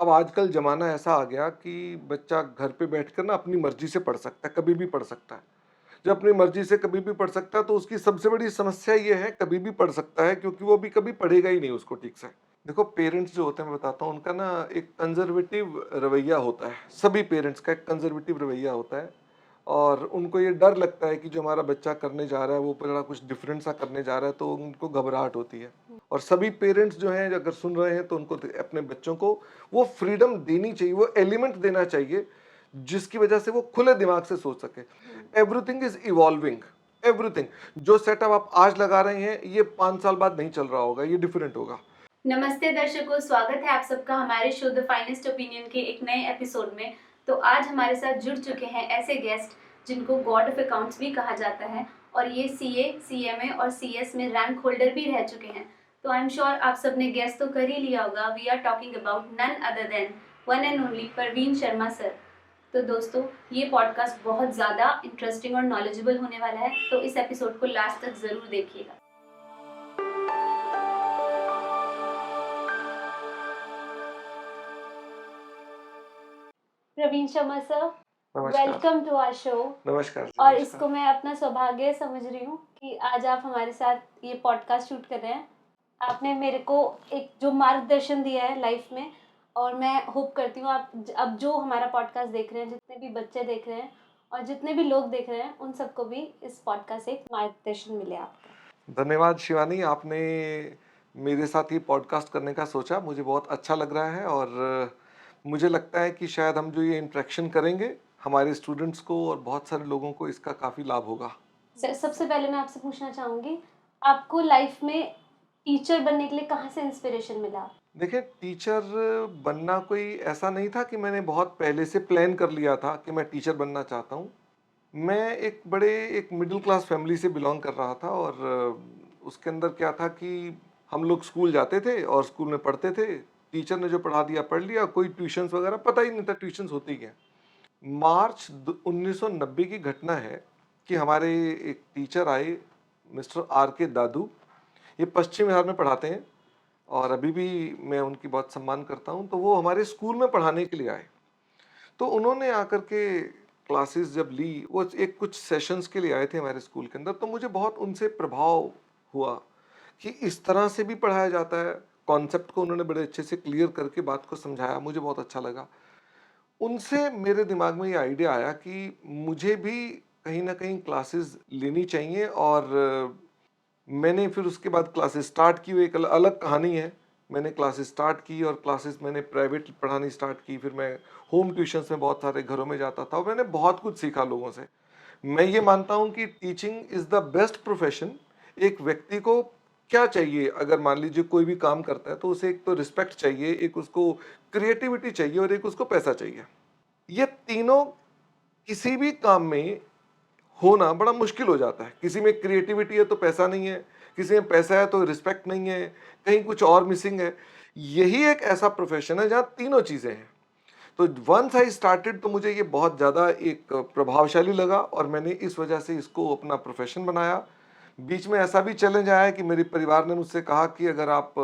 अब आजकल ज़माना ऐसा आ गया कि बच्चा घर पे बैठकर ना अपनी मर्ज़ी से पढ़ सकता है, कभी भी पढ़ सकता है। जब अपनी मर्ज़ी से कभी भी पढ़ सकता है तो उसकी सबसे बड़ी समस्या ये है कभी भी पढ़ सकता है क्योंकि वो भी कभी पढ़ेगा ही नहीं उसको ठीक से। देखो पेरेंट्स जो होते हैं मैं बताता हूँ उनका ना एक कंज़र्वेटिव रवैया होता है। सभी पेरेंट्स का एक कंज़र्वेटिव रवैया होता है और उनको ये डर लगता है कि जो हमारा बच्चा करने जा रहा है वो बड़ा कुछ डिफरेंट सा करने जा रहा है तो उनको घबराहट होती है। और सभी पेरेंट्स जो हैं अगर सुन रहे हैं तो उनको अपने बच्चों को वो फ्रीडम देनी चाहिए, वो एलिमेंट देना चाहिए जिसकी वजह से वो खुले दिमाग से सोच सके। Everything is evolving, everything. जो सेटअप आप आज लगा रहे हैं ये 5 साल बाद नहीं चल रहा होगा, ये डिफरेंट होगा। नमस्ते दर्शकों, स्वागत है आप सबका हमारे शो द फाइनेस्ट ओपिनियन के एक नए एपिसोड में। तो आज हमारे साथ जुड़ चुके हैं ऐसे गेस्ट जिनको गॉड ऑफ अकाउंट्स भी कहा जाता है और ये सीए, सीएमए और सीएस में रैंक होल्डर भी रह चुके हैं। तो आई एम श्योर आप सबने गेस तो कर ही लिया होगा। We are talking about none other than one and only Parveen Sharma sir. तो दोस्तों, ये पॉडकास्ट बहुत ज़्यादा इंटरेस्टिंग और नॉलेजेबल होने वाला है, तो इस एपिसोड को लास्ट तक ज़रूर देखिएगा। प्रवीण शर्मा सर, नमस्कार। Welcome to our show. नमस्कार जी, और नमस्कार। इसको मैं अपना सौभाग्य समझ रही हूँ कि आज आप हमारे साथ ये पॉडकास्ट शूट कर रहे हैं। आपने मेरे को एक जो मार्गदर्शन दिया है लाइफ में, और मैं होप करती हूँ आप अब जो हमारा पॉडकास्ट देख रहे हैं, जितने भी बच्चे देख रहे हैं और जितने भी लोग देख रहे हैं, उन सबको भी इस पॉडकास्ट से एक मार्गदर्शन मिले आपका। धन्यवाद शिवानी, आपने मेरे साथ ये पॉडकास्ट करने का सोचा, मुझे बहुत अच्छा लग रहा है और मुझे लगता है कि शायद हम जो ये इंटरेक्शन करेंगे हमारे स्टूडेंट्स को और बहुत सारे लोगों को इसका काफ़ी लाभ होगा। सर, सबसे पहले मैं आपसे पूछना चाहूँगी, आपको लाइफ में टीचर बनने के लिए कहाँ से इंस्पिरेशन मिला? देखिए, टीचर बनना कोई ऐसा नहीं था कि मैंने बहुत पहले से प्लान कर लिया था कि मैं टीचर बनना चाहता हूँ। मैं एक मिडिल क्लास फैमिली से बिलॉन्ग कर रहा था और उसके अंदर क्या था कि हम लोग स्कूल जाते थे और स्कूल में पढ़ते थे। टीचर ने जो पढ़ा दिया पढ़ लिया, कोई ट्यूशन्स वगैरह पता ही नहीं था ट्यूशन्स होती क्या। मार्च 1990 की घटना है कि हमारे एक टीचर आए, मिस्टर आर के दादू। ये पश्चिम बिहार में पढ़ाते हैं और अभी भी मैं उनकी बहुत सम्मान करता हूँ। तो वो हमारे स्कूल में पढ़ाने के लिए आए। तो उन्होंने आकर के क्लासेस जब ली, वो एक कुछ सेशंस के लिए आए थे हमारे स्कूल के अंदर, तो मुझे बहुत उनसे प्रभाव हुआ कि इस तरह से भी पढ़ाया जाता है। कॉन्सेप्ट को उन्होंने बड़े अच्छे से क्लियर करके बात को समझाया, मुझे बहुत अच्छा लगा। उनसे मेरे दिमाग में ये आइडिया आया कि मुझे भी कहीं ना कहीं क्लासेस लेनी चाहिए और मैंने फिर उसके बाद क्लासेस स्टार्ट की। वो एक अलग कहानी है। मैंने क्लासेस स्टार्ट की और क्लासेस मैंने प्राइवेट पढ़ानी स्टार्ट की। फिर मैं होम ट्यूशन्स में बहुत सारे घरों में जाता था और मैंने बहुत कुछ सीखा लोगों से। मैं ये मानता हूँ कि teaching is the best profession. एक व्यक्ति को क्या चाहिए, अगर मान लीजिए कोई भी काम करता है तो उसे एक तो रिस्पेक्ट चाहिए, एक उसको क्रिएटिविटी चाहिए और एक उसको पैसा चाहिए। ये तीनों किसी भी काम में होना बड़ा मुश्किल हो जाता है। किसी में क्रिएटिविटी है तो पैसा नहीं है, किसी में पैसा है तो रिस्पेक्ट नहीं है, कहीं कुछ और मिसिंग है। यही एक ऐसा प्रोफेशन है जहाँ तीनों चीज़ें हैं। तो वंस आई स्टार्टेड तो मुझे ये बहुत ज़्यादा एक प्रभावशाली लगा और मैंने इस वजह से इसको अपना प्रोफेशन बनाया। बीच में ऐसा भी चैलेंज आया कि मेरे परिवार ने मुझसे कहा कि अगर आप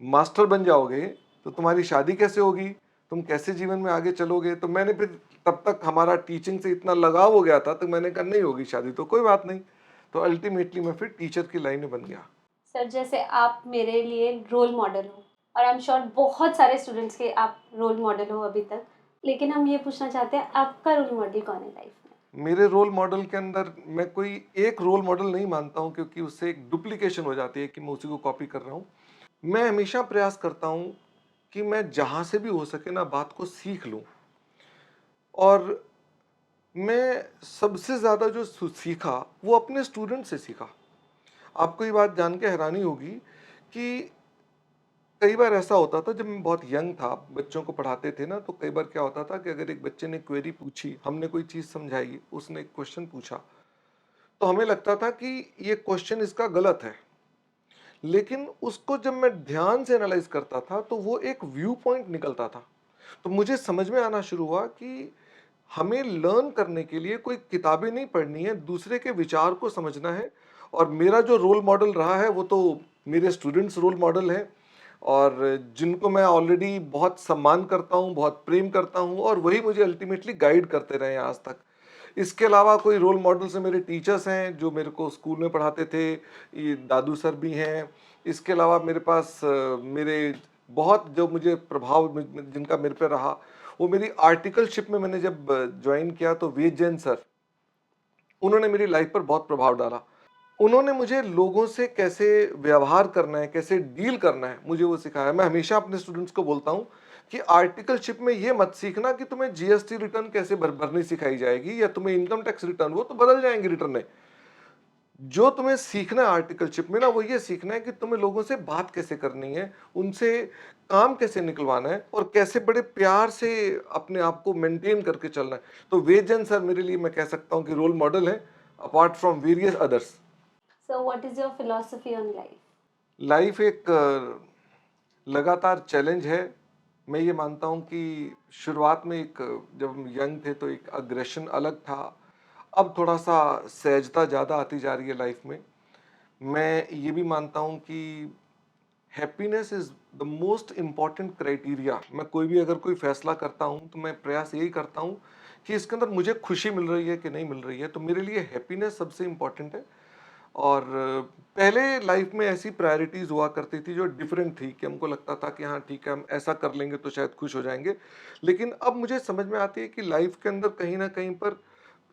मास्टर बन जाओगे तो तुम्हारी शादी कैसे होगी, तुम कैसे जीवन में आगे चलोगे। तो मैंने फिर तब तक हमारा टीचिंग से इतना लगाव हो गया था तो मैंने कहा नहीं होगी शादी तो कोई बात नहीं। तो अल्टीमेटली मैं फिर टीचर की लाइन में बन गया। सर, जैसे आप मेरे लिए रोल मॉडल हो और आई एम श्योर बहुत सारे स्टूडेंट्स के आप रोल मॉडल हो अभी तक, लेकिन हम ये पूछना चाहते हैं, आपका रोल मॉडल कौन है लाइफ में? मेरे रोल मॉडल के अंदर मैं कोई एक रोल मॉडल नहीं मानता हूँ क्योंकि उससे एक डुप्लीकेशन हो जाती है कि मैं उसी को कॉपी कर रहा हूँ। मैं हमेशा प्रयास करता हूँ कि मैं जहाँ से भी हो सके ना बात को सीख लूँ। और मैं सबसे ज़्यादा जो सीखा वो अपने स्टूडेंट से सीखा। आपको ये बात जान के हैरानी होगी कि कई बार ऐसा होता था जब मैं बहुत यंग था, बच्चों को पढ़ाते थे ना, तो कई बार क्या होता था कि अगर एक बच्चे ने क्वेरी पूछी, हमने कोई चीज़ समझाई, उसने एक क्वेश्चन पूछा, तो हमें लगता था कि ये क्वेश्चन इसका गलत है। लेकिन उसको जब मैं ध्यान से एनालाइज करता था तो वो एक व्यू पॉइंट निकलता था। तो मुझे समझ में आना शुरू हुआ कि हमें लर्न करने के लिए कोई किताबें नहीं पढ़नी है, दूसरे के विचार को समझना है। और मेरा जो रोल मॉडल रहा है वो तो मेरे स्टूडेंट्स रोल मॉडल है। और जिनको मैं ऑलरेडी बहुत सम्मान करता हूँ, बहुत प्रेम करता हूँ, और वही मुझे अल्टीमेटली गाइड करते रहे हैं आज तक। इसके अलावा कोई रोल मॉडल्स हैं, मेरे टीचर्स हैं जो मेरे को स्कूल में पढ़ाते थे, ये दादू सर भी हैं। इसके अलावा मेरे पास मेरे बहुत जो मुझे प्रभाव जिनका मेरे पे रहा, वो मेरी आर्टिकलशिप में मैंने जब ज्वाइन किया तो वेद जैन सर, उन्होंने मेरी लाइफ पर बहुत प्रभाव डाला। उन्होंने मुझे लोगों से कैसे व्यवहार करना है, कैसे डील करना है, मुझे वो सिखाया। मैं हमेशा अपने स्टूडेंट्स को बोलता हूँ कि आर्टिकलशिप में ये मत सीखना कि तुम्हें जीएसटी रिटर्न कैसे भरनी सिखाई जाएगी या तुम्हें इनकम टैक्स रिटर्न, वो तो बदल जाएंगे रिटर्न। जो तुम्हें सीखना है आर्टिकलशिप में ना, वो ये सीखना है कि तुम्हें लोगों से बात कैसे करनी है, उनसे काम कैसे निकलवाना है, और कैसे बड़े प्यार से अपने आप को मेंटेन करके चलना है। तो वेजन सर मेरे लिए मैं कह सकता हूँ कि रोल मॉडल है, apart from various others. So what is your philosophy on life? Life एक लगातार चैलेंज है। मैं ये मानता हूँ कि शुरुआत में जब हम यंग थे तो एक अग्रेशन अलग था, अब थोड़ा सा सहजता ज़्यादा आती जा रही है लाइफ में। मैं ये भी मानता हूँ कि happiness is the most important criteria. मैं कोई भी अगर कोई फैसला करता हूँ तो मैं प्रयास यही करता हूँ कि इसके अंदर मुझे खुशी मिल रही है कि नहीं मिल रही है। तो मेरे लिए हैप्पीनेस सबसे इम्पॉर्टेंट है। और पहले लाइफ में ऐसी प्रायोरिटीज़ हुआ करती थी जो डिफरेंट थी, कि हमको लगता था कि हाँ ठीक है, हम ऐसा कर लेंगे तो शायद खुश हो जाएंगे। लेकिन अब मुझे समझ में आती है कि लाइफ के अंदर कहीं ना कहीं पर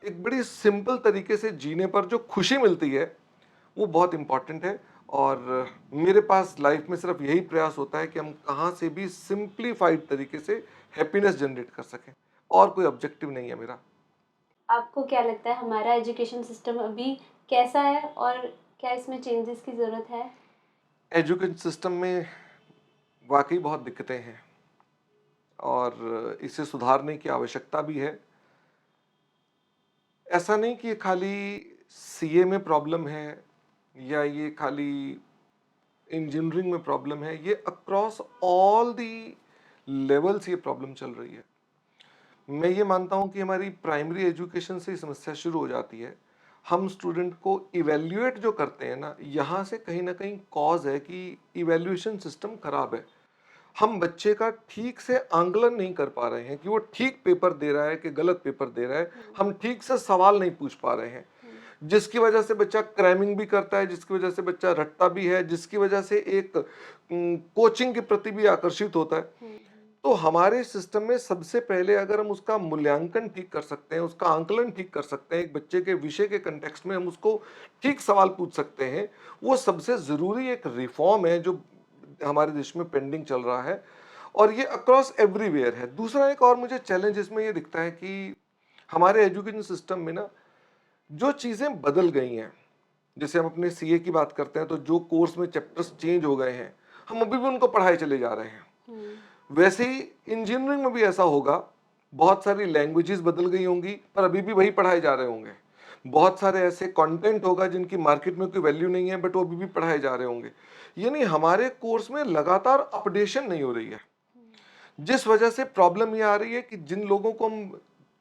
एक बड़ी सिंपल तरीके से जीने पर जो खुशी मिलती है, वो बहुत इम्पॉर्टेंट है। और मेरे पास लाइफ में सिर्फ यही प्रयास होता है कि हम कहाँ से भी सिंप्लीफाइड तरीके से हैप्पीनेस जनरेट कर सकें, और कोई ऑब्जेक्टिव नहीं है मेरा। आपको क्या लगता है हमारा एजुकेशन सिस्टम अभी कैसा है और क्या इसमें चेंजेस की ज़रूरत है? एजुकेशन सिस्टम में वाकई बहुत दिक्कतें हैं, और इसे सुधारने की आवश्यकता भी है। ऐसा नहीं कि ये खाली सीए में प्रॉब्लम है, या ये खाली इंजीनियरिंग में प्रॉब्लम है, ये अक्रॉस ऑल दी लेवल्स ये प्रॉब्लम चल रही है। मैं ये मानता हूँ कि हमारी प्राइमरी एजुकेशन से ही समस्या शुरू हो जाती है। हम स्टूडेंट को इवेल्युएट जो करते हैं ना, यहाँ से कहीं ना कहीं कॉज है कि इवेल्युएशन सिस्टम खराब है। हम बच्चे का ठीक से आंकलन नहीं कर पा रहे हैं कि वो ठीक पेपर दे रहा है कि गलत पेपर दे रहा है। हम ठीक से सवाल नहीं पूछ पा रहे हैं, जिसकी वजह से बच्चा क्रैमिंग भी करता है, जिसकी वजह से बच्चा रटता भी है, जिसकी वजह से एक कोचिंग के प्रति भी आकर्षित होता है। तो हमारे सिस्टम में सबसे पहले अगर हम उसका मूल्यांकन ठीक कर सकते हैं, उसका आंकलन ठीक कर सकते हैं, एक बच्चे के विषय के कंटेक्स्ट में हम उसको ठीक सवाल पूछ सकते हैं, वो सबसे ज़रूरी एक रिफॉर्म है जो हमारे देश में पेंडिंग चल रहा है। और ये अक्रॉस एवरीवेयर है। दूसरा एक और मुझे चैलेंज इसमें ये दिखता है कि हमारे एजुकेशन सिस्टम में ना जो चीज़ें बदल गई हैं, जैसे हम अपने सीए की बात करते हैं तो जो कोर्स में चैप्टर्स चेंज हो गए हैं, हम अभी भी उनको पढ़ाए चले जा रहे हैं। वैसे ही इंजीनियरिंग में भी ऐसा होगा। बहुत सारी लैंग्वेजेस बदल गई होंगी पर अभी भी वही पढ़ाए जा रहे होंगे। बहुत सारे ऐसे कंटेंट होगा जिनकी मार्केट में कोई वैल्यू नहीं है, बट वो अभी भी पढ़ाए जा रहे होंगे। यानी हमारे कोर्स में लगातार अपडेशन नहीं हो रही है, जिस वजह से प्रॉब्लम ये आ रही है कि जिन लोगों को हम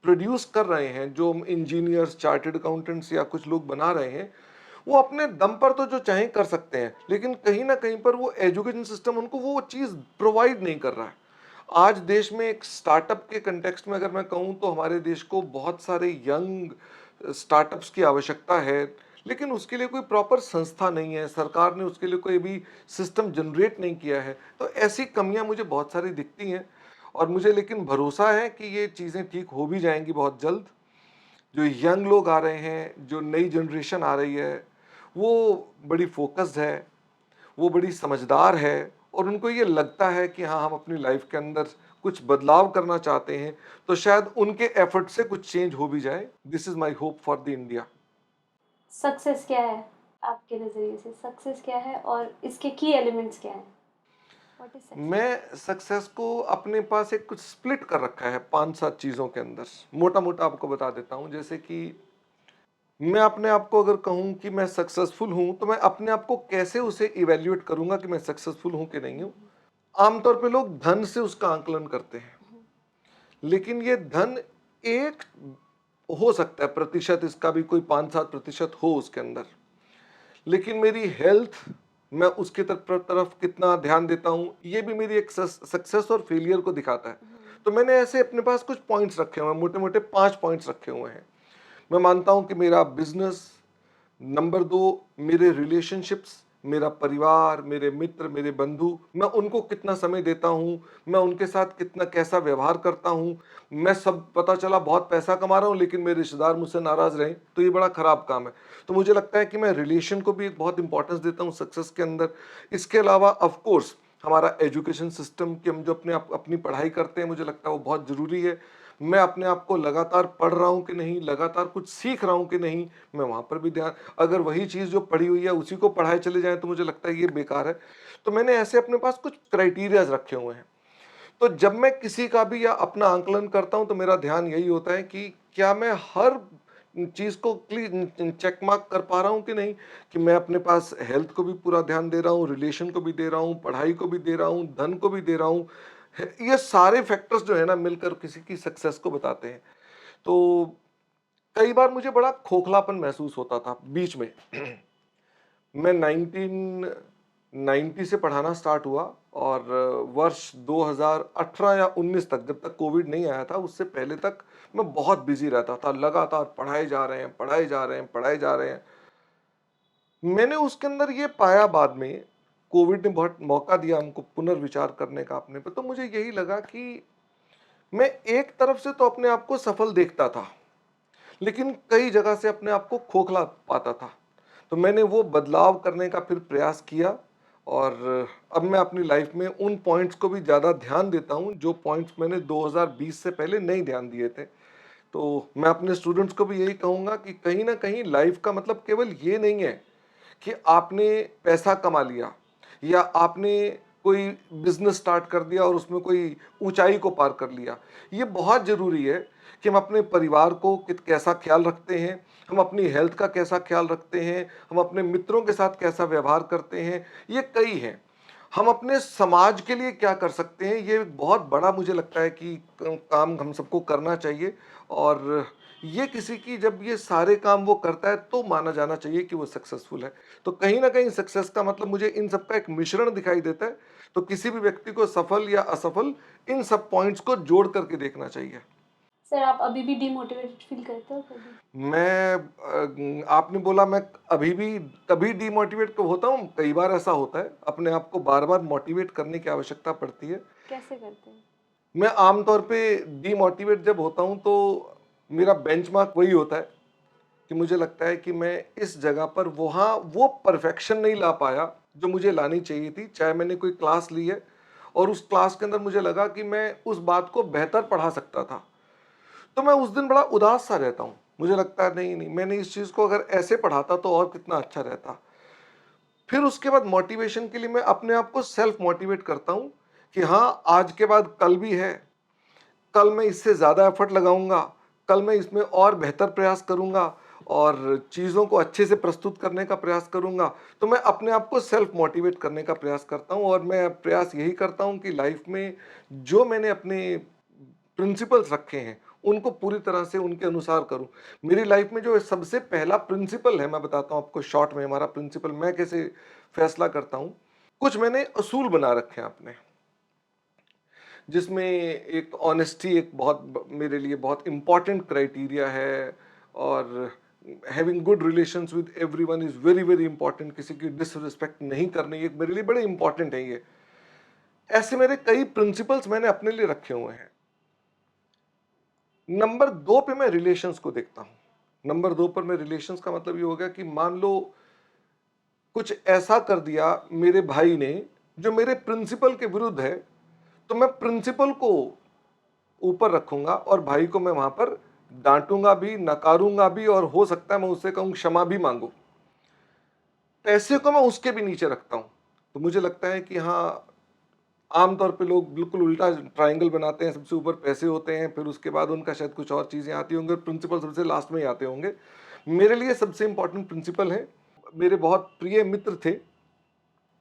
प्रोड्यूस कर रहे हैं, जो हम इंजीनियर्स, चार्टर्ड अकाउंटेंट्स या कुछ लोग बना रहे हैं, वो अपने दम पर तो जो चाहें कर सकते हैं, लेकिन कहीं ना कहीं पर वो एजुकेशन सिस्टम उनको वो चीज़ प्रोवाइड नहीं कर रहा है। आज देश में एक स्टार्टअप के कंटेक्स्ट में अगर मैं कहूँ तो हमारे देश को बहुत सारे यंग स्टार्टअप्स की आवश्यकता है, लेकिन उसके लिए कोई प्रॉपर संस्था नहीं है, सरकार ने उसके लिए कोई भी सिस्टम जनरेट नहीं किया है। तो ऐसी कमियां मुझे बहुत सारी दिखती हैं, और मुझे लेकिन भरोसा है कि ये चीज़ें ठीक हो भी जाएंगी बहुत जल्द। जो यंग लोग आ रहे हैं, जो नई जनरेशन आ रही है, वो बड़ी फोकस्ड है, वो बड़ी समझदार है, और उनको ये लगता है कि हाँ हम अपनी लाइफ के अंदर कुछ बदलाव करना चाहते हैं, तो शायद उनके एफर्ट से कुछ चेंज हो भी जाए। This is my hope for the India. Success क्या है आपके नज़रिए से? सक्सेस क्या है और इसके की एलिमेंट्स क्या हैं? What is success? मैं सक्सेस को अपने पास एक कुछ स्प्लिट कर रखा है 5-7 चीज़ों के अंदर। मोटा मोटा आपको बता देता हूँ। जैसे कि मैं अपने आप को अगर कहूँ कि मैं सक्सेसफुल हूँ, तो मैं अपने आप को कैसे उसे इवेल्युएट करूंगा कि मैं सक्सेसफुल हूँ कि नहीं हूँ। आमतौर पे लोग धन से उसका आंकलन करते हैं, लेकिन ये धन एक हो सकता है प्रतिशत, इसका भी कोई 5-7% हो उसके अंदर। लेकिन मेरी हेल्थ, मैं उसकी तरफ कितना ध्यान देता हूँ, ये भी मेरी एक सक्सेस और फेलियर को दिखाता है। तो मैंने ऐसे अपने पास कुछ पॉइंट्स रखे हुए हैं, मोटे मोटे 5 पॉइंट्स रखे हुए हैं। मैं मानता हूँ कि मेरा बिजनेस, नंबर 2 मेरे रिलेशनशिप्स, मेरा परिवार, मेरे मित्र, मेरे बंधु, मैं उनको कितना समय देता हूँ, मैं उनके साथ कितना कैसा व्यवहार करता हूँ। मैं सब पता चला बहुत पैसा कमा रहा हूँ लेकिन मेरे रिश्तेदार मुझसे नाराज रहें तो ये बड़ा खराब काम है। तो मुझे लगता है कि मैं रिलेशन को भी एक बहुत इंपॉर्टेंस देता हूँ सक्सेस के अंदर। इसके अलावा ऑफ कोर्स हमारा एजुकेशन सिस्टम कि हम जो अपनी पढ़ाई करते हैं, मुझे लगता है वो बहुत ज़रूरी है। मैं अपने आप को लगातार पढ़ रहा हूँ कि नहीं, लगातार कुछ सीख रहा हूँ कि नहीं, मैं वहाँ पर भी ध्यान, अगर वही चीज़ जो पढ़ी हुई है उसी को पढ़ाए चले जाएँ तो मुझे लगता है ये बेकार है। तो मैंने ऐसे अपने पास कुछ क्राइटेरियाज रखे हुए हैं। तो जब मैं किसी का भी या अपना आंकलन करता हूं तो मेरा ध्यान यही होता है कि क्या मैं हर चीज को चेक मार्क कर पा रहा हूं कि नहीं, कि मैं अपने पास हेल्थ को भी पूरा ध्यान दे रहा हूं, रिलेशन को भी दे रहा हूं, पढ़ाई को भी दे रहा हूं, धन को भी दे रहा हूं। ये सारे फैक्टर्स जो है ना मिलकर किसी की सक्सेस को बताते हैं। तो कई बार मुझे बड़ा खोखलापन महसूस होता था बीच में। मैं 1990 से पढ़ाना स्टार्ट हुआ और वर्ष 2018 या 19 तक, जब तक कोविड नहीं आया था उससे पहले तक मैं बहुत बिजी रहता था, लगातार पढ़ाए जा रहे हैं, पढ़ाए जा रहे हैं, पढ़ाए जा रहे हैं। मैंने उसके अंदर ये पाया बाद में, कोविड ने बहुत मौका दिया हमको पुनर्विचार करने का अपने पे, तो मुझे यही लगा कि मैं एक तरफ से तो अपने आप को सफल देखता था लेकिन कई जगह से अपने आप को खोखला पाता था। तो मैंने वो बदलाव करने का फिर प्रयास किया और अब मैं अपनी लाइफ में उन पॉइंट्स को भी ज़्यादा ध्यान देता हूँ जो पॉइंट्स मैंने 2020 से पहले नहीं ध्यान दिए थे। तो मैं अपने स्टूडेंट्स को भी यही कहूँगा कि कहीं ना कहीं लाइफ का मतलब केवल ये नहीं है कि आपने पैसा कमा लिया या आपने कोई बिजनेस स्टार्ट कर दिया और उसमें कोई ऊंचाई को पार कर लिया। ये बहुत ज़रूरी है कि हम अपने परिवार को कैसा ख्याल रखते हैं, हम अपनी हेल्थ का कैसा ख्याल रखते हैं, हम अपने मित्रों के साथ कैसा व्यवहार करते हैं, ये कई हैं। हम अपने समाज के लिए क्या कर सकते हैं, ये बहुत बड़ा मुझे लगता है कि काम हम सबको करना चाहिए। और ये किसी की जब ये सारे काम वो करता है तो माना जाना चाहिए कि वो सक्सेसफुल है। तो कहीं ना कहीं सक्सेस का मतलब मुझे इन सब का एक मिश्रण दिखाई देता है। तो किसी भी व्यक्ति को सफल या असफल इन सब पॉइंट्स को जोड़ करके देखना चाहिए। सर, आप अभी भी डिमोटिवेटेड फील करते हो कभी? आपने बोला मैं अभी भी कभी डिमोटिवेट होता हूँ, कई बार ऐसा होता है, अपने आप को बार बार मोटिवेट करने की आवश्यकता पड़ती है। कैसे करते हैं? मैं आमतौर पे डिमोटिवेट जब होता हूँ तो मेरा बेंचमार्क वही होता है कि मुझे लगता है कि मैं इस जगह पर वहाँ वो परफेक्शन नहीं ला पाया जो मुझे लानी चाहिए थी। चाहे मैंने कोई क्लास ली है और उस क्लास के अंदर मुझे लगा कि मैं उस बात को बेहतर पढ़ा सकता था, तो मैं उस दिन बड़ा उदास सा रहता हूँ। मुझे लगता है नहीं नहीं, मैंने इस चीज़ को अगर ऐसे पढ़ाता तो और कितना अच्छा रहता। फिर उसके बाद मोटिवेशन के लिए मैं अपने आप को सेल्फ मोटिवेट करता हूँ कि हाँ, आज के बाद कल भी है, कल मैं इससे ज़्यादा एफर्ट लगाऊंगा, कल मैं इसमें और बेहतर प्रयास करूंगा और चीज़ों को अच्छे से प्रस्तुत करने का प्रयास करूंगा। तो मैं अपने आप को सेल्फ मोटिवेट करने का प्रयास करता हूं और मैं प्रयास यही करता हूं कि लाइफ में जो मैंने अपने प्रिंसिपल्स रखे हैं उनको पूरी तरह से उनके अनुसार करूं। मेरी लाइफ में जो सबसे पहला प्रिंसिपल है, मैं बताता हूं आपको शॉर्ट में हमारा प्रिंसिपल मैं कैसे फैसला करता हूं। कुछ मैंने असूल बना रखे हैं अपने, जिसमें एक ऑनेस्टी एक मेरे लिए बहुत इंपॉर्टेंट क्राइटेरिया है और having good relations with everyone is very very important. किसी की डिसरिस्पेक्ट नहीं करनी, ये मेरे लिए बड़े इंपॉर्टेंट है। ये ऐसे मेरे कई प्रिंसिपल्स मैंने अपने लिए रखे हुए हैं। नंबर 2 पे मैं रिलेशंस को देखता हूं। नंबर 2 पर मैं रिलेशंस का मतलब ये हो गया कि मान लो कुछ ऐसा कर दिया मेरे भाई ने जो मेरे प्रिंसिपल के विरुद्ध है, तो मैं प्रिंसिपल को ऊपर रखूंगा और भाई को मैं वहां पर डांटूंगा भी, नकारूंगा भी और हो सकता है मैं उससे कहूं क्षमा भी मांगू। पैसे को मैं उसके भी नीचे रखता हूं। तो मुझे लगता है कि हाँ, आमतौर पे लोग बिल्कुल उल्टा ट्रायंगल बनाते हैं, सबसे ऊपर पैसे होते हैं, फिर उसके बाद उनका शायद कुछ और चीजें आती होंगी और प्रिंसिपल सबसे लास्ट में ही आते होंगे। मेरे लिए सबसे इंपॉर्टेंट प्रिंसिपल है। मेरे बहुत प्रिय मित्र थे,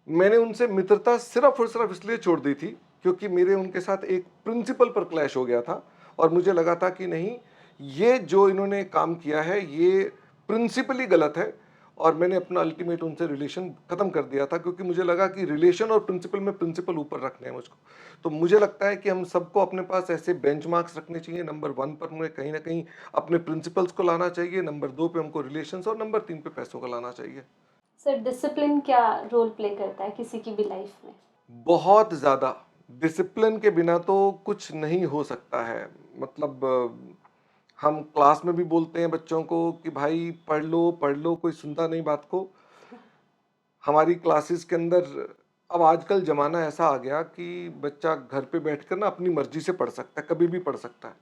मैंने उनसे मित्रता सिर्फ और सिर्फ इसलिए छोड़ दी थी क्योंकि मेरे उनके साथ एक प्रिंसिपल पर क्लैश हो गया था और मुझे लगा था कि नहीं, ये जो इन्होंने काम किया है ये प्रिंसिपली गलत है और मैंने अपना अल्टीमेट उनसे रिलेशन ख़त्म कर दिया था, क्योंकि मुझे लगा कि रिलेशन और प्रिंसिपल में प्रिंसिपल ऊपर रखने हैं मुझको। तो मुझे लगता है कि हम सबको अपने पास ऐसे बेंचमार्क्स रखने चाहिए। नंबर 1 पर हमें कहीं न कहीं अपने प्रिंसिपल्स को लाना चाहिए, नंबर 2 पे हमको रिलेशंस और नंबर 3 पे पैसों को लाना चाहिए। सर डिसिप्लिन क्या रोल प्ले करता है किसी की भी लाइफ में? बहुत ज़्यादा, डिसिप्लिन के बिना तो कुछ नहीं हो सकता है। मतलब हम क्लास में भी बोलते हैं बच्चों को कि भाई पढ़ लो, कोई सुनता नहीं बात को। हमारी क्लासेस के अंदर अब आजकल ज़माना ऐसा आ गया कि बच्चा घर पे बैठकर ना अपनी मर्ज़ी से पढ़ सकता है, कभी भी पढ़ सकता है।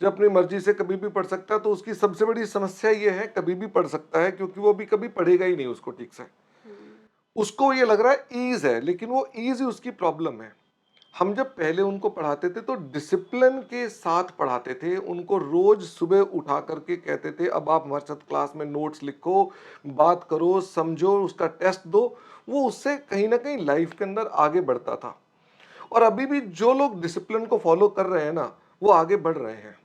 जब अपनी मर्ज़ी से कभी भी पढ़ सकता है, तो उसकी सबसे बड़ी समस्या ये है, कभी भी पढ़ सकता है, क्योंकि वो भी कभी पढ़ेगा ही नहीं उसको ठीक से। उसको ये लग रहा है ईज़ है, लेकिन वो ईज़ ही उसकी प्रॉब्लम है। हम जब पहले उनको पढ़ाते थे तो डिसिप्लिन के साथ पढ़ाते थे, उनको रोज सुबह उठा करके कहते थे अब आप हमारे साथ क्लास में नोट्स लिखो, बात करो, समझो, उसका टेस्ट दो। वो उससे कहीं ना कहीं लाइफ के अंदर आगे बढ़ता था। और अभी भी जो लोग डिसिप्लिन को फॉलो कर रहे हैं ना, वो आगे बढ़ रहे हैं।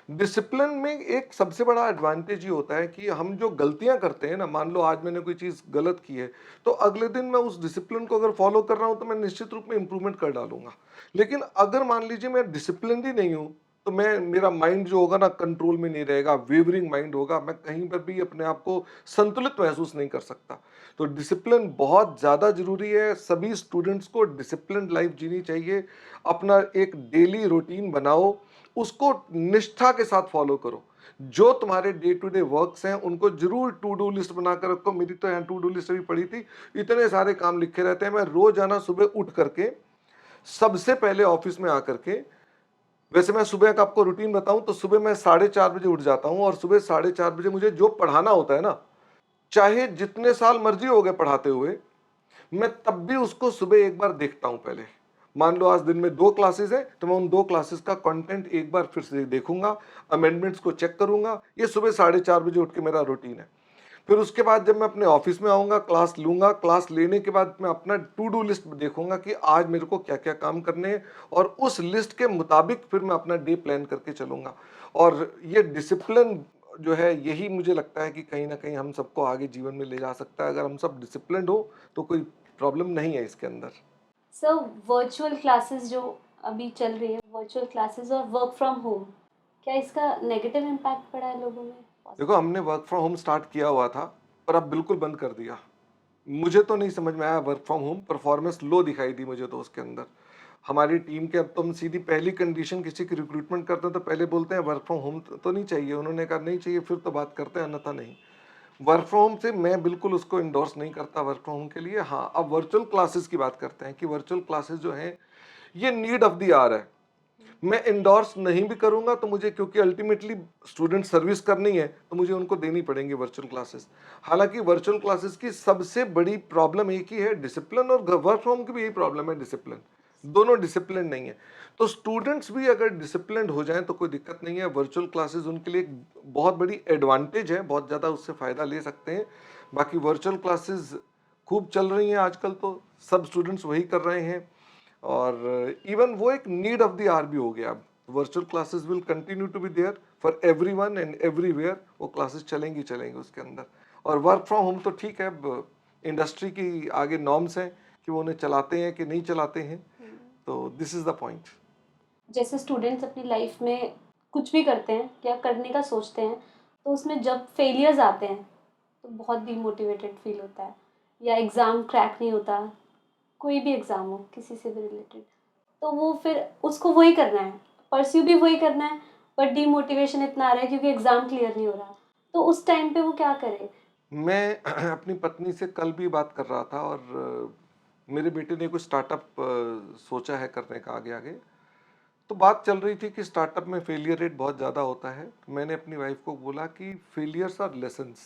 डिसिप्लिन में एक सबसे बड़ा एडवांटेज ये होता है कि हम जो गलतियां करते हैं ना, मान लो आज मैंने कोई चीज गलत की है, तो अगले दिन मैं उस डिसिप्लिन को अगर फॉलो कर रहा हूं तो मैं निश्चित रूप में इंप्रूवमेंट कर डालूंगा। लेकिन अगर मान लीजिए मैं डिसिप्लिन ही नहीं हूं, तो मैं मेरा माइंड जो होगा ना कंट्रोल में नहीं रहेगा, वेवरिंग माइंड होगा, मैं कहीं पर भी अपने आप को संतुलित महसूस नहीं कर सकता। तो डिसिप्लिन बहुत ज्यादा जरूरी है। सभी स्टूडेंट्स को डिसिप्लिन लाइफ जीनी चाहिए। अपना एक डेली रूटीन बनाओ, उसको निष्ठा के साथ फॉलो करो। जो तुम्हारे डे टू डे वर्क्स हैं उनको जरूर टू डू लिस्ट बनाकर रखो। मेरी तो यहाँ टू डू लिस्ट अभी पड़ी थी, इतने सारे काम लिखे रहते हैं। मैं रोजाना सुबह उठ करके सबसे पहले ऑफिस में आकर के, वैसे मैं सुबह का आपको रूटीन बताऊं तो सुबह मैं 4:30 बजे उठ जाता हूं, और सुबह 4:30 बजे मुझे जो पढ़ाना होता है ना, चाहे जितने साल मर्जी हो गए पढ़ाते हुए, मैं तब भी उसको सुबह एक बार देखता हूं पहले। मान लो आज दिन में 2 क्लासेस है, तो मैं उन 2 क्लासेस का कंटेंट एक बार फिर से देखूंगा, अमेंडमेंट्स को चेक करूंगा। ये सुबह 4:30 बजे उठ के मेरा रूटीन है। फिर उसके बाद जब मैं अपने ऑफिस में आऊंगा, क्लास लूंगा, क्लास लेने के बाद मैं अपना टू डू लिस्ट देखूंगा कि आज मेरे को क्या क्या काम करने हैं, और उस लिस्ट के मुताबिक फिर मैं अपना डे प्लान करके चलूंगा। और ये डिसिप्लिन जो है, यही मुझे लगता है कि कहीं ना कहीं हम सबको आगे जीवन में ले जा सकता है। अगर हम सब डिसिप्लिन्ड हो तो कोई प्रॉब्लम नहीं है इसके अंदर। सर वर्चुअल क्लासेस जो अभी चल रही है, वर्चुअल क्लासेस और वर्क फ्रॉम होम, क्या इसका नेगेटिव इम्पैक्ट पड़ा है लोगों में? देखो, हमने वर्क फ्रॉम होम स्टार्ट किया हुआ था, पर अब बिल्कुल बंद कर दिया। मुझे तो नहीं समझ में आया work from home, performance low दिखाई दी मुझे तो उसके अंदर। हमारी टीम के, अब तो हम सीधी पहली कंडीशन किसी की रिक्रूटमेंट करते हैं तो पहले बोलते हैं वर्क फ्रॉम होम तो नहीं चाहिए। उन्होंने कहा नहीं चाहिए, फिर तो बात करते हैं, अन्यथा नहीं। वर्क फ्रॉम होम से मैं बिल्कुल उसको इंडोर्स नहीं करता वर्क फ्रॉम होम के लिए। हाँ, अब वर्चुअल क्लासेस की बात करते हैं कि वर्चुअल क्लासेस जो हैं, ये नीड ऑफ द आवर है। मैं इंडोर्स नहीं भी करूंगा तो मुझे, क्योंकि अल्टीमेटली स्टूडेंट सर्विस करनी है, तो मुझे उनको देनी पड़ेंगी वर्चुअल क्लासेस। हालांकि वर्चुअल क्लासेस की सबसे बड़ी प्रॉब्लम एक ही है, डिसिप्लिन, और वर्क फ्रॉम की भी यही प्रॉब्लम है, डिसिप्लिन। दोनों डिसिप्लिन नहीं है। तो स्टूडेंट्स भी अगर डिसिप्लिन हो जाएं तो कोई दिक्कत नहीं है। वर्चुअल क्लासेस उनके लिए एक बहुत बड़ी एडवांटेज है, बहुत ज़्यादा उससे फ़ायदा ले सकते हैं। बाकी वर्चुअल क्लासेस खूब चल रही हैं आजकल, तो सब स्टूडेंट्स वही कर रहे हैं। और इवन वो एक नीड ऑफ द आवर भी हो गया। अब virtual classes will continue to be there for everyone and everywhere. वो क्लासेस चलेंगी चलेंगी उसके अंदर। और वर्क फ्रॉम होम तो ठीक है, अब इंडस्ट्री की आगे नॉर्म्स हैं कि वो उन्हें चलाते हैं कि नहीं चलाते हैं। तो दिस इज द पॉइंट। जैसे स्टूडेंट्स अपनी लाइफ में कुछ भी करते हैं या करने का सोचते हैं, तो उसमें जब फेलियर्स आते हैं तो बहुत डीमोटिवेटेड फील होता है, या एग्ज़ाम क्रैक नहीं होता, कोई भी एग्ज़ाम हो किसी से भी रिलेटेड, तो वो फिर उसको वही करना है, परस्यू भी वही करना है, बट डीमोटिवेशन इतना आ रहा है क्योंकि एग्ज़ाम क्लियर नहीं हो रहा। तो उस टाइम पे वो क्या करे? मैं अपनी पत्नी से कल भी बात कर रहा था, और मेरे बेटे ने कुछ स्टार्टअप सोचा है करने का आगे आगे। तो बात चल रही थी कि स्टार्टअप में फेलियर रेट बहुत ज़्यादा होता है। तो मैंने अपनी वाइफ को बोला कि फेलियर्स आर लेसन्स,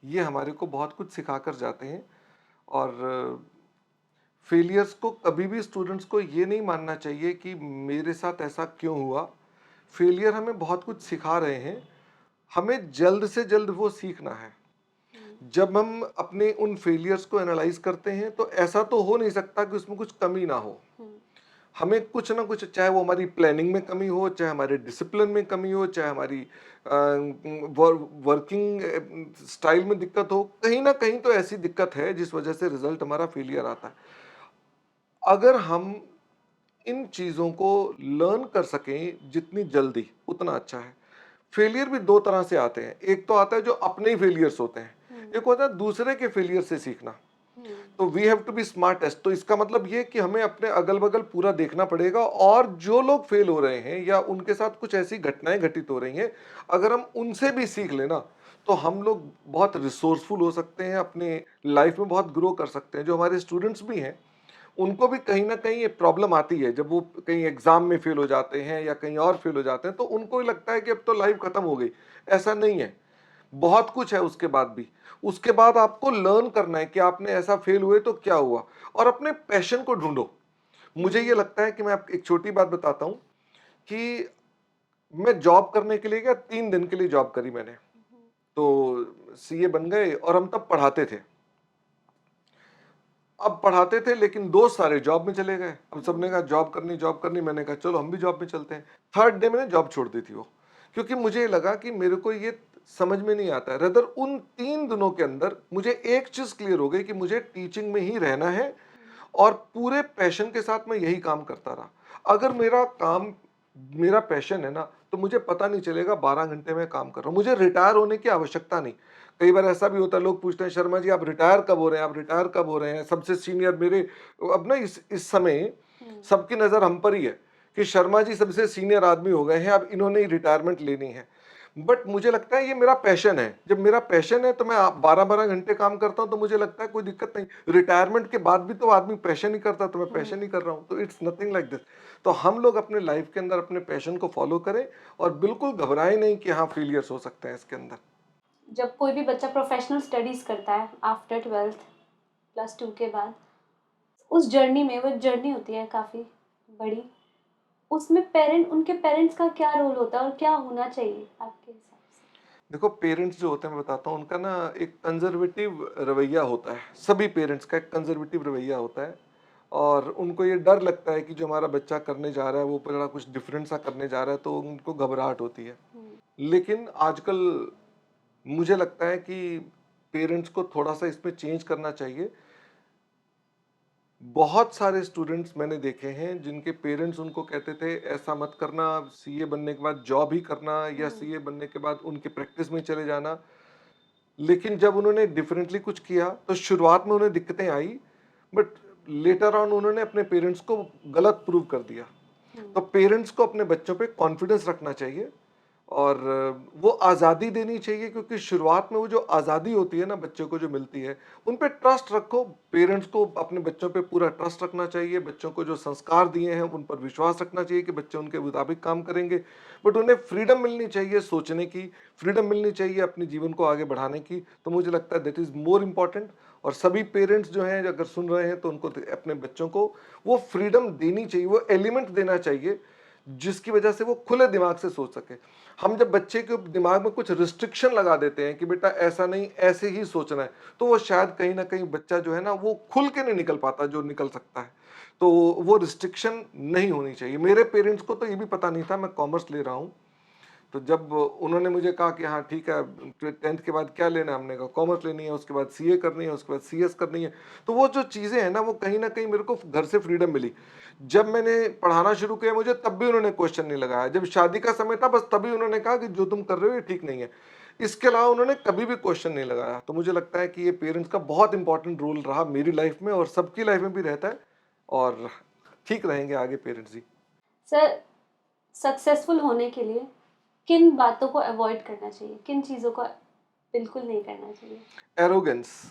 ये हमारे को बहुत कुछ सिखा कर जाते हैं। और फेलियर्स को कभी भी स्टूडेंट्स को ये नहीं मानना चाहिए कि मेरे साथ ऐसा क्यों हुआ। फेलियर हमें बहुत कुछ सिखा रहे हैं, हमें जल्द से जल्द वो सीखना है। जब हम अपने उन फेलियर्स को एनालाइज करते हैं तो ऐसा तो हो नहीं सकता कि उसमें कुछ कमी ना हो। हमें कुछ ना कुछ, चाहे वो हमारी प्लानिंग में कमी हो, चाहे हमारे डिसिप्लिन में कमी हो, चाहे हमारी वर्किंग स्टाइल में दिक्कत हो, कहीं ना कहीं तो ऐसी दिक्कत है जिस वजह से रिजल्ट हमारा फेलियर आता है। अगर हम इन चीज़ों को लर्न कर सकें जितनी जल्दी, उतना अच्छा है। फेलियर भी दो तरह से आते हैं। एक तो आता है जो अपने ही फेलियर्स होते हैं, एक होता है दूसरे के फेलियर से सीखना। तो we have to be smartest. तो इसका मतलब ये कि हमें अपने अगल बगल पूरा देखना पड़ेगा, और जो लोग फेल हो रहे हैं या उनके साथ कुछ ऐसी घटनाएं घटित हो रही हैं, अगर हम उनसे भी सीख लेना तो हम लोग बहुत रिसोर्सफुल हो सकते हैं, अपने लाइफ में बहुत ग्रो कर सकते हैं। जो हमारे स्टूडेंट्स भी हैं, उनको भी कहीं ना कहीं ये प्रॉब्लम आती है, जब वो कहीं एग्जाम में फेल हो जाते हैं या कहीं और फेल हो जाते हैं, तो उनको ही लगता है कि अब तो लाइफ खत्म हो गई। ऐसा नहीं है, बहुत कुछ है उसके बाद भी। उसके बाद आपको लर्न करना है कि आपने ऐसा फेल हुए तो क्या हुआ, और अपने पैशन को ढूंढो। मुझे ये लगता है कि मैं आपको एक छोटी बात बताता हूं कि मैं जॉब करने के लिए गया, 3 दिन के लिए जॉब करी मैंने। तो सीए बन गए, और हम तब पढ़ाते थे। अब पढ़ाते थे लेकिन दोस्त सारे जॉब में चले गए। अब सबने कहा जॉब करनी जॉब करनी, मैंने कहा चलो हम भी जॉब में चलते हैं। थर्ड डे मैंने जॉब छोड़ दी थी वो, क्योंकि मुझे ये लगा कि मेरे को ये समझ में नहीं आता है। रदर उन 3 दिनों के अंदर मुझे एक चीज क्लियर हो गई कि मुझे टीचिंग में ही रहना है, और पूरे पैशन के साथ मैं यही काम करता रहा। अगर मेरा काम, मेरा पैशन है ना, तो मुझे पता नहीं चलेगा 12 घंटे में काम कर रहा हूँ। मुझे रिटायर होने की आवश्यकता नहीं। कई बार ऐसा भी होता है, लोग पूछते हैं शर्मा जी आप रिटायर कब हो रहे हैं, आप रिटायर कब हो रहे हैं। सबसे सीनियर मेरे, अब ना इस समय सबकी नजर हम पर ही है कि शर्मा जी सबसे सीनियर आदमी हो गए हैं, अब इन्होंने ही रिटायरमेंट लेनी है। बट मुझे लगता है ये मेरा पैशन है। जब मेरा पैशन है तो मैं 12-12 घंटे काम करता हूं, तो मुझे लगता है कोई दिक्कत नहीं। रिटायरमेंट के बाद भी तो आदमी पैशन ही करता, तो मैं पैशन ही कर रहा हूं। तो इट्स नथिंग लाइक दिस। तो हम लोग अपने लाइफ के अंदर अपने पैशन को फॉलो करें, और बिल्कुल घबराएं नहीं कि हाँ फेलियर्स हो सकते हैं इसके अंदर। जब कोई भी बच्चा प्रोफेशनल स्टडीज करता है आफ्टर 12th +2 के बाद, उस जर्नी में, वो जर्नी होती है काफ़ी बड़ी, उसमें उनके पेरेंट्स का क्या रोल होता है और क्या होना चाहिए आपके हिसाब से? देखो, पेरेंट्स जो होते हैं, मैं बताता हूँ, उनका ना एक कंजर्वेटिव रवैया होता है। सभी पेरेंट्स का एक कंजर्वेटिव रवैया होता है, और उनको ये डर लगता है कि जो हमारा बच्चा करने जा रहा है वो बड़ा कुछ डिफरेंट सा करने जा रहा है, तो उनको घबराहट होती है। लेकिन आजकल मुझे लगता है कि पेरेंट्स को थोड़ा सा इसमें चेंज करना चाहिए। बहुत सारे स्टूडेंट्स मैंने देखे हैं जिनके पेरेंट्स उनको कहते थे ऐसा मत करना, सीए बनने के बाद जॉब ही करना, या सीए बनने के बाद उनके प्रैक्टिस में चले जाना। लेकिन जब उन्होंने डिफरेंटली कुछ किया तो शुरुआत में उन्हें दिक्कतें आई, बट लेटर ऑन उन्होंने अपने पेरेंट्स को गलत प्रूव कर दिया। तो पेरेंट्स को अपने बच्चों पे कॉन्फिडेंस रखना चाहिए, और वो आज़ादी देनी चाहिए, क्योंकि शुरुआत में वो जो आज़ादी होती है ना बच्चों को जो मिलती है, उन पे ट्रस्ट रखो। पेरेंट्स को अपने बच्चों पे पूरा ट्रस्ट रखना चाहिए। बच्चों को जो संस्कार दिए हैं उन पर विश्वास रखना चाहिए कि बच्चे उनके मुताबिक काम करेंगे। बट उन्हें फ्रीडम मिलनी चाहिए सोचने की, फ्रीडम मिलनी चाहिए अपने जीवन को आगे बढ़ाने की। तो मुझे लगता है दैट इज़ मोर इम्पॉर्टेंट। और सभी पेरेंट्स जो हैं अगर सुन रहे हैं तो उनको अपने बच्चों को वो फ्रीडम देनी चाहिए, वो एलिमेंट देना चाहिए जिसकी वजह से वो खुले दिमाग से सोच सके। हम जब बच्चे के दिमाग में कुछ रिस्ट्रिक्शन लगा देते हैं कि बेटा ऐसा नहीं, ऐसे ही सोचना है, तो वो शायद कहीं ना कहीं बच्चा जो है ना वो खुल के नहीं निकल पाता जो निकल सकता है। तो वो रिस्ट्रिक्शन नहीं होनी चाहिए। मेरे पेरेंट्स को तो ये भी पता नहीं था मैं कॉमर्स ले रहा हूँ। तो जब उन्होंने मुझे कहा कि हाँ ठीक है, 10th के बाद क्या लेना है, हमने कहा कॉमर्स लेनी है, उसके बाद सीए करनी है, उसके बाद सीएस करनी है। तो वो जो चीज़ें हैं ना, वो कहीं ना कहीं मेरे को घर से फ्रीडम मिली। जब मैंने पढ़ाना शुरू किया मुझे तब भी उन्होंने क्वेश्चन नहीं लगाया। जब शादी का समय था बस तभी उन्होंने कहा कि जो तुम कर रहे हो ये ठीक नहीं है। इसके अलावा उन्होंने कभी भी क्वेश्चन नहीं लगाया। तो मुझे लगता है कि ये पेरेंट्स का बहुत इंपॉर्टेंट रोल रहा मेरी लाइफ में, और सबकी लाइफ में भी रहता है, और ठीक रहेंगे आगे पेरेंट्स ही। सर, सक्सेसफुल होने के लिए किन बातों को अवॉइड करना चाहिए, किन चीज़ों को बिल्कुल नहीं करना चाहिए? एरोगेंस।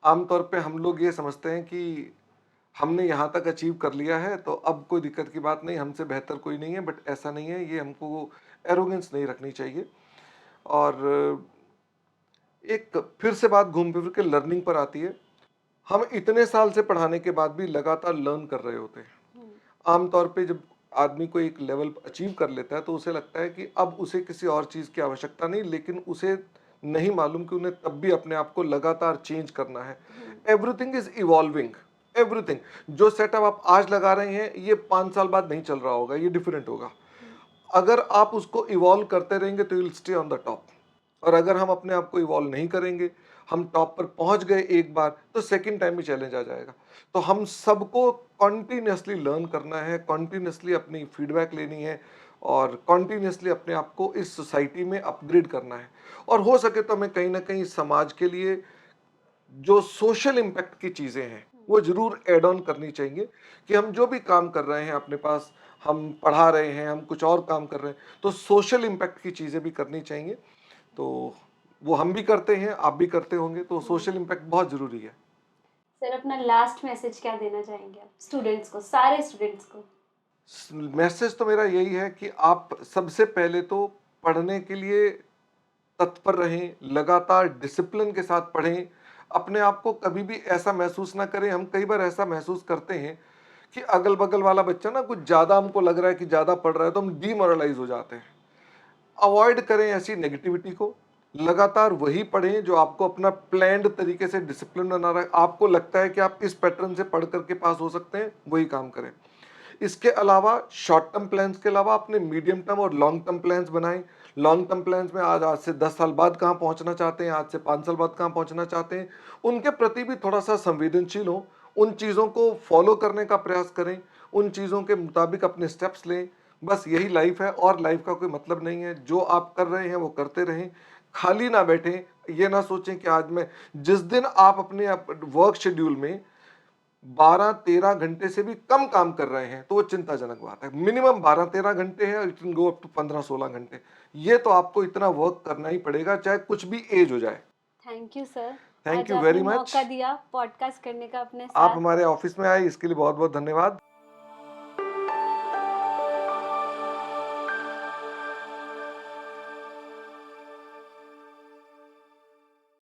आमतौर पे हम लोग ये समझते हैं कि हमने यहाँ तक अचीव कर लिया है तो अब कोई दिक्कत की बात नहीं, हमसे बेहतर कोई नहीं है। बट ऐसा नहीं है, ये हमको एरोगेंस नहीं रखनी चाहिए। और एक फिर से बात घूम फिर के लर्निंग पर आती है। हम इतने साल से पढ़ाने के बाद भी लगातार लर्न कर रहे होते हैं। आमतौर पे जब आदमी को एक लेवल अचीव कर लेता है तो उसे लगता है कि अब उसे किसी और चीज़ की आवश्यकता नहीं, लेकिन उसे नहीं मालूम कि उन्हें तब भी अपने आप को लगातार चेंज करना है। Everything is evolving, everything. जो सेटअप आप आज लगा रहे हैं ये 5 साल बाद नहीं चल रहा होगा, ये डिफरेंट होगा। अगर आप उसको इवॉल्व करते रहेंगे तो you will stay on the top. और अगर हम अपने आप को इवॉल्व नहीं करेंगे, हम टॉप पर पहुंच गए एक बार, तो सेकंड टाइम भी चैलेंज आ जाएगा। तो हम सबको कॉन्टिन्यूसली लर्न करना है, कॉन्टिन्यूसली अपनी फीडबैक लेनी है और कॉन्टिन्यूसली अपने आप को इस सोसाइटी में अपग्रेड करना है। और हो सके तो हमें कहीं ना कहीं समाज के लिए जो सोशल इम्पैक्ट की चीज़ें हैं वो ज़रूर ऐड ऑन करनी चाहिए। कि हम जो भी काम कर रहे हैं अपने पास, हम पढ़ा रहे हैं, हम कुछ और काम कर रहे हैं, तो सोशल इम्पैक्ट की चीज़ें भी करनी चाहिए। तो वो हम भी करते हैं, आप भी करते होंगे, तो सोशल इम्पैक्ट बहुत ज़रूरी है। सर अपना लास्ट मैसेज क्या देना चाहेंगे आप स्टूडेंट्स को, सारे स्टूडेंट्स को? मैसेज तो मेरा यही है कि आप सबसे पहले तो पढ़ने के लिए तत्पर रहें, लगातार डिसिप्लिन के साथ पढ़ें। अपने आप को कभी भी ऐसा महसूस ना करें। हम कई बार ऐसा महसूस करते हैं कि अगल-बगल वाला बच्चा ना कुछ ज़्यादा हमको लग रहा है कि ज़्यादा पढ़ रहा है, तो हम डीमोरलाइज़ हो जाते हैं। अवॉइड करें ऐसी नेगेटिविटी को। लगातार वही पढ़ें जो आपको अपना प्लान्ड तरीके से डिसिप्लिन बना रहा है। आपको लगता है कि आप इस पैटर्न से पढ़ करके पास हो सकते हैं, वही काम करें। इसके अलावा शॉर्ट टर्म प्लान्स के अलावा अपने मीडियम टर्म और लॉन्ग टर्म प्लान्स बनाएं। लॉन्ग टर्म प्लान्स में आज से 10 साल बाद कहाँ पहुंचना चाहते हैं, आज से 5 साल बाद कहाँ पहुंचना चाहते हैं, उनके प्रति भी थोड़ा सा संवेदनशील हो। उन चीज़ों को फॉलो करने का प्रयास करें, उन चीज़ों के मुताबिक अपने स्टेप्स लें। बस यही लाइफ है और लाइफ का कोई मतलब नहीं है। जो आप कर रहे हैं वो करते रहें, खाली ना बैठें। ये ना सोचें कि आज मैं, जिस दिन आप अपने वर्क शेड्यूल में 12-13 घंटे से भी कम काम कर रहे हैं तो वो चिंताजनक बात है। मिनिमम 12-13 घंटे है, it can go up to 15-16 घंटे। ये तो आपको इतना वर्क करना ही पड़ेगा, चाहे कुछ भी एज हो जाए। थैंक यू सर, थैंक आज यू आपने वेरी मच। मौका दिया पॉडकास्ट करने का अपने आप साथ। हमारे ऑफिस में आए, इसके लिए बहुत बहुत धन्यवाद।